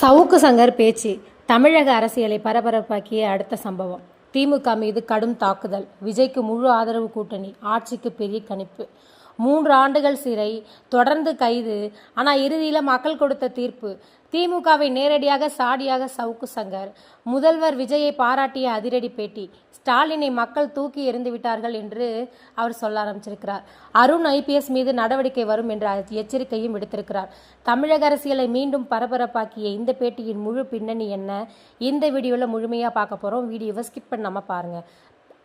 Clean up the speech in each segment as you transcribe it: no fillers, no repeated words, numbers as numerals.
சவுக்கு சங்கர் பேச்சு தமிழக அரசியலை பரபரப்பாக்கிய அடுத்த சம்பவம். திமுக மீது கடும் தாக்குதல். விஜய்க்கு முழு ஆதரவு கூட்டணி. ஆட்சிக்கு பெரிய கணிப்பு. 3 ஆண்டுகள் சிறை, தொடர்ந்து கைது. ஆனால் இறுதியில் மக்கள் கொடுத்த தீர்ப்பு. திமுகவை நேரடியாக சாடியாக சவுக்கு சங்கர். முதல்வர் விஜயை பாராட்டிய அதிரடி பேட்டி. ஸ்டாலினை மக்கள் தூக்கி எறிந்து விட்டார்கள் என்று அவர் சொல்ல ஆரம்பிச்சிருக்கிறார். அருண் ஐபிஎஸ் மீது நடவடிக்கை வரும் என்ற எச்சரிக்கையும் விடுத்திருக்கிறார். தமிழக அரசியலை மீண்டும் பரபரப்பாக்கிய இந்த பேட்டியின் முழு பின்னணி என்ன, இந்த வீடியோவில் முழுமையாக பார்க்க போகிறோம். வீடியோவை ஸ்கிப் பண்ணாமல் பாருங்கள்.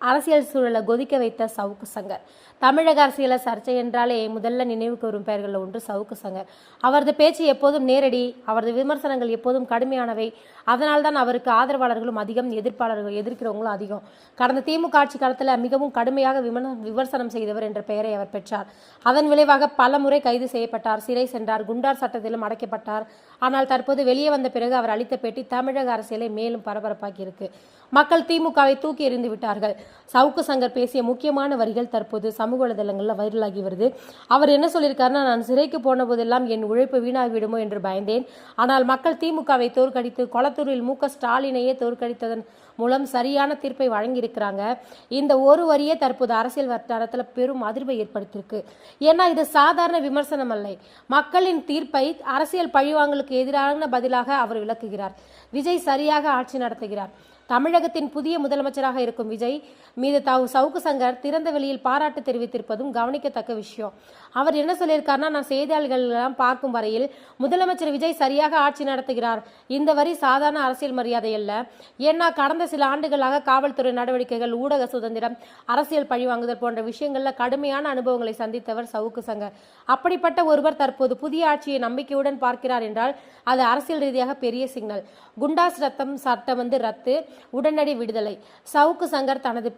அரசியல் சூழலை கொதிக்க வைத்த சவுக்கு சங்கர். தமிழக அரசியல சர்ச்சை என்றாலே முதல்ல நினைவுக்கு வரும் பெயர்களில் ஒன்று சவுக்கு சங்கர். அவரது பேச்சு எப்போதும் நேரடி, அவரது விமர்சனங்கள் எப்போதும் கடுமையானவை. அதனால்தான் அவருக்கு ஆதரவாளர்களும் அதிகம், எதிர்க்கிறவங்களும் அதிகம். கடந்த திமுக ஆட்சி காலத்தில் மிகவும் கடுமையாக விமர்சனம் செய்தவர் என்ற பெயரை அவர் பெற்றார். அதன் விளைவாக பல முறை கைது செய்யப்பட்டார், சிறை சென்றார், குண்டார் சட்டத்திலும் அடைக்கப்பட்டார். ஆனால் தற்போது வெளியே வந்த பிறகு அவர் அளித்த பேட்டி தமிழக அரசியலை மேலும் பரபரப்பாக்கி இருக்கு. மக்கள் திமுகவை தூக்கி எறிந்து விட்டார்கள். சவுக்கு சங்கர் பேசிய முக்கியமான வரிகள் தற்போது சமூக வலைதளங்களில் வைரலாகி வருது. அவர் என்ன சொல்லியிருக்காருன்னா, நான் சிறைக்கு போன போதெல்லாம் என் உழைப்பு வீணாகிவிடுமோ என்று பயந்தேன். ஆனால் மக்கள் திமுகவை தோற்கடித்து கொளத்தூரில் மு.க. ஸ்டாலினையே தோற்கடித்ததன் மூலம் சரியான தீர்ப்பை வழங்கியிருக்கிறாங்க. இந்த ஒரு வரியே தற்போது அரசியல் வட்டாரத்தில் பெரும் அதிர்வை ஏற்படுத்தியிருக்கு. ஏன்னா இது சாதாரண விமர்சனம் அல்ல. மக்களின் தீர்ப்பை அரசியல் பழிவாங்கலுக்கு எதிரான பதிலாக அவர் விளக்குகிறார். விஜய் சரியாக ஆட்சி நடத்துகிறார். தமிழகத்தின் புதிய முதலமைச்சராக இருக்கும் விஜய் மீது சவுக்கு சங்கர் திறந்த வெளியில் பாராட்டு தெரிவித்திருப்பதும் கவனிக்கத்தக்க விஷயம். அவர் என்ன சொல்லியிருக்காருன்னா, நான் செய்தியாளர்கள் எல்லாம் பார்க்கும் வரையில் முதலமைச்சர் விஜய் சரியாக ஆட்சி நடத்துகிறார். இந்த வரி சாதாரண அரசியல் மரியாதை அல்ல. ஏன்னா கடந்த சில ஆண்டுகளாக காவல்துறை நடவடிக்கைகள், ஊடக சுதந்திரம், அரசியல் பழிவாங்குதல் போன்ற விஷயங்கள்ல கடுமையான அனுபவங்களை சந்தித்தவர் சவுக்கு சங்கர். அப்படிப்பட்ட ஒருவர் தற்போது புதிய ஆட்சியை நம்பிக்கையுடன் பார்க்கிறார் என்றால் அது அரசியல் ரீதியாக பெரிய சிக்னல். குண்டாஸ் சட்டம் ரத்து, உடனடி விடுதலை. சவுக்கு சங்கர் தனது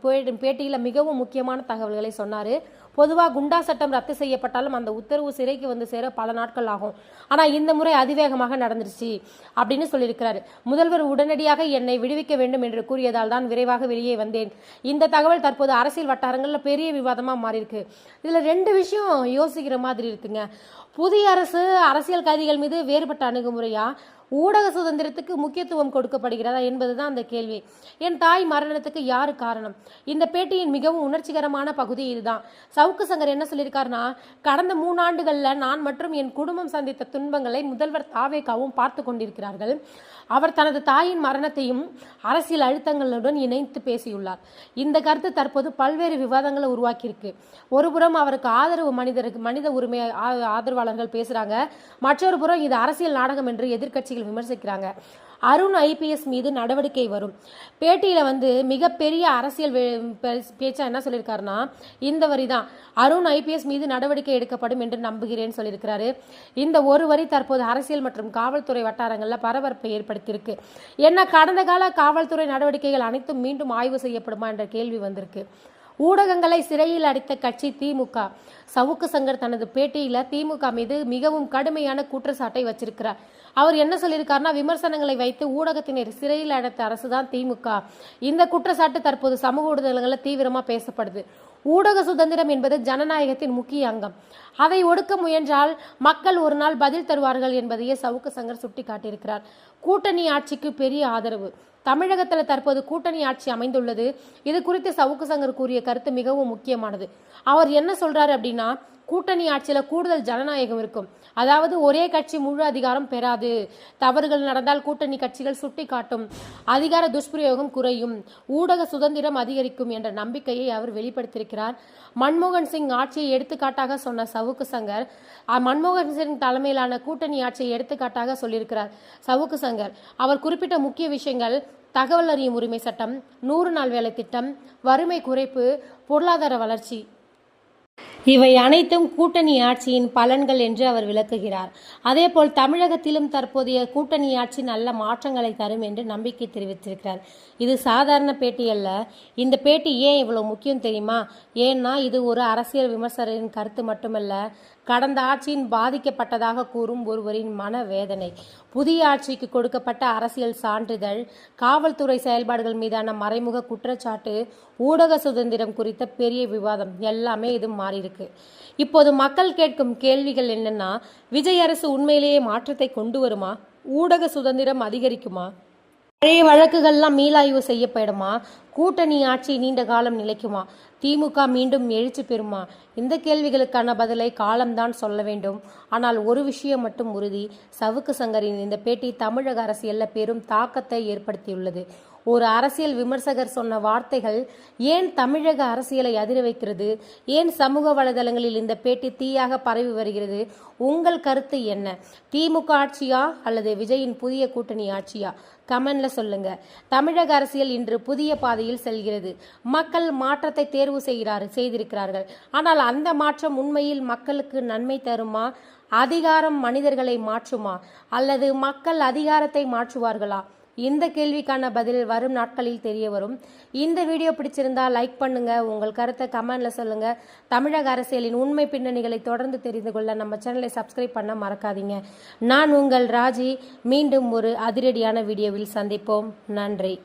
பேட்டியில் மிகவும் முக்கியமான தகவல்களை சொன்னார். பொதுவாக குண்டா சட்டம் ரத்து செய்யப்பட்டாலும் அந்த உத்தரவு சிறைக்கு வந்து சேர பல நாட்கள் ஆகும். ஆனால் இந்த முறை அதிவேகமாக நடந்துருச்சு அப்படின்னு சொல்லியிருக்கிறாரு. முதல்வர் உடனடியாக என்னை விடுவிக்க வேண்டும் என்று கூறியதால் தான் விரைவாக வெளியே வந்தேன். இந்த தகவல் தற்போது அரசியல் வட்டாரங்களில் பெரிய விவாதமாக மாறி இருக்கு. இதில் 2 விஷயம் யோசிக்கிற மாதிரி இருக்குங்க. புதிய அரசு அரசியல் கைதிகள் மீது வேறுபட்ட அணுகுமுறையா, ஊடக சுதந்திரத்துக்கு முக்கியத்துவம் கொடுக்கப்படுகிறதா என்பதுதான் அந்த கேள்வி. என் தாய் மரணத்துக்கு யாரு காரணம்? இந்த பேட்டியின் மிகவும் உணர்ச்சிகரமான பகுதி இதுதான். சவுக்கு சங்கர் என்ன சொல்லியிருக்காருன்னா, கடந்த 3 ஆண்டுகளில் நான் மற்றும் என் குடும்பம் சந்தித்த துன்பங்களை முதல்வர் தாவேகாவும் பார்த்து கொண்டிருக்கிறார்கள். அவர் தனது தாயின் மரணத்தையும் அரசியல் அழுத்தங்களுடன் இணைத்து பேசியுள்ளார். இந்த கருத்து தற்போது பல்வேறு விவாதங்களை உருவாக்கியிருக்கு. ஒருபுறம் அவருக்கு ஆதரவு மனித உரிமை ஆதரவாளர்கள் பேசுறாங்க, மற்றொரு புறம் இது அரசியல் நாடகம் என்று எதிர்க்கட்சிகள் விமர்சிக்கிறாங்க. அருண் ஐபிஎஸ் மீது நடவடிக்கை வரும். பேட்டியில மிகப்பெரிய அரசியல் பேச்சா என்ன சொல்லியிருக்காருன்னா, இந்த வரிதான், அருண் ஐபிஎஸ் மீது நடவடிக்கை எடுக்கப்படும் என்று நம்புகிறேன்னு சொல்லியிருக்கிறாரு. இந்த ஒரு வரி தற்போது அரசியல் மற்றும் காவல்துறை வட்டாரங்களில் பரபரப்பை ஏற்படுத்தியிருக்கு. ஏன்னா கடந்த கால காவல்துறை நடவடிக்கைகள் அனைத்தும் மீண்டும் ஆய்வு செய்யப்படுமா என்ற கேள்வி வந்திருக்கு. ஊடகங்களை சிறையில் அடைத்த கட்சி திமுக. சவுக்கு சங்கர் தனது பேட்டியில திமுக மீது மிகவும் கடுமையான குற்றச்சாட்டை வச்சிருக்கிறார். அவர் என்ன சொல்லியிருக்காருன்னா, விமர்சனங்களை வைத்து ஊடகத்தினர் சிறையில் அடைத்த அரசுதான் திமுக. இந்த குற்றச்சாட்டு தற்போது சமூக ஊடகங்களில் தீவிரமா பேசப்படுது. ஊடக சுதந்திரம் என்பது ஜனநாயகத்தின் முக்கிய அங்கம். அதை ஒடுக்க முயன்றால் மக்கள் ஒரு நாள் பதில் தருவார்கள் என்பதையே சவுக்கு சங்கர் சுட்டி காட்டியிருக்கிறார். கூட்டணி ஆட்சிக்கு பெரிய ஆதரவு. தமிழகத்தில் தற்போது கூட்டணி ஆட்சி அமைந்துள்ளது. இது குறித்து சவுக்கு சங்கர் கூறிய கருத்து மிகவும் முக்கியமானது. அவர் என்ன சொல்றாரு அப்படின்னா, கூட்டணி ஆட்சியில கூடுதல் ஜனநாயகம் இருக்கும். அதாவது ஒரே கட்சி முழு அதிகாரம் பெறாது. தவறுகள் நடந்தால் கூட்டணி கட்சிகள் சுட்டி காட்டும். அதிகார துஷ்பிரயோகம் குறையும். ஊடக சுதந்திரம் அதிகரிக்கும் என்ற நம்பிக்கையை அவர் வெளிப்படுத்தியிருக்கிறார். மன்மோகன் சிங் ஆட்சியை எடுத்துக்காட்டாக சொன்ன சவுக்கு சங்கர் மன்மோகன் சிங் தலைமையிலான கூட்டணி ஆட்சியை எடுத்துக்காட்டாக சொல்லியிருக்கிறார். சவுக்கு சங்கர் அவர் குறிப்பிட்ட முக்கிய விஷயங்கள்: தகவல் அறியும் உரிமை சட்டம், 100 நாள் வேலை திட்டம், வறுமை குறைப்பு, பொருளாதார வளர்ச்சி, இவை அனைத்தும் கூட்டணி ஆட்சியின் பலன்கள் என்று அவர் விளக்குகிறார். அதேபோல் தமிழகத்திலும் தற்போதைய கூட்டணி ஆட்சி நல்ல மாற்றங்களை தரும் என்று நம்பிக்கை தெரிவித்திருக்கிறார். இது சாதாரண பேட்டி அல்ல. இந்த பேட்டி ஏன் இவ்வளவு முக்கியம் தெரியுமா? ஏன்னா இது ஒரு அரசியல் விமர்சகரின் கருத்து மட்டுமல்ல, கடந்த ஆட்சியின் பாதிக்கப்பட்டதாக கூறும் ஒருவரின் மனவேதனை. புதிய ஆட்சிக்கு கொடுக்கப்பட்ட அரசியல் சான்றிதழ், காவல்துறை செயல்பாடுகள் மீதான மறைமுக குற்றச்சாட்டு, ஊடக சுதந்திரம் குறித்த பெரிய விவாதம் எல்லாமே இது மாறியிருக்கு. இப்போது மக்கள் கேட்கும் கேள்விகள் என்னன்னா, விஜய் அரசு உண்மையிலேயே மாற்றத்தை கொண்டு வருமா? ஊடக சுதந்திரம் அதிகரிக்குமா? பழைய வழக்குகள்லாம் மீளாய்வு செய்யப்படுமா? கூட்டணி ஆட்சி நீண்ட காலம் நிலைக்குமா? திமுக மீண்டும் எழுச்சி பெறுமா? இந்த கேள்விகளுக்கான பதிலை காலம்தான் சொல்ல வேண்டும். ஆனால் ஒரு விஷயம் மட்டும் உறுதி, சவுக்கு சங்கரின் இந்த பேட்டி தமிழக அரசியலில் பெரும் தாக்கத்தை ஏற்படுத்தியுள்ளது. ஒரு அரசியல் விமர்சகர் சொன்ன வார்த்தைகள் ஏன் தமிழக அரசியலை அதிர வைக்கிறது? ஏன் சமூக வலைதளங்களில் இந்த பேட்டி தீயாக பரவி வருகிறது? உங்கள் கருத்து என்ன? திமுக ஆட்சியா அல்லது விஜயின் புதிய கூட்டணி ஆட்சியா? கமெண்ட்ல சொல்லுங்க. தமிழக அரசியல் இன்று புதிய பாதையில் செல்கிறது. மக்கள் மாற்றத்தை தேர்வு செய்திருக்கிறார்கள். ஆனால் அந்த மாற்றம் உண்மையில் மக்களுக்கு நன்மை தருமா? அதிகாரம் மனிதர்களை மாற்றுமா அல்லது மக்கள் அதிகாரத்தை மாற்றுவார்களா? இந்த கேள்விக்கான பதில் வரும் நாட்களில் தெரிய வரும். இந்த வீடியோ பிடிச்சிருந்தா லைக் பண்ணுங்க, உங்கள் கருத்தை கமெண்ட்ல சொல்லுங்க. தமிழக அரசியலின் உண்மை பின்னணிகளை தொடர்ந்து தெரிந்து கொள்ள நம்ம சேனலை சப்ஸ்கிரைப் பண்ண மறக்காதீங்க. நான் உங்கள் ராஜி. மீண்டும் ஒரு அதிரடியான வீடியோவில் சந்திப்போம். நன்றி.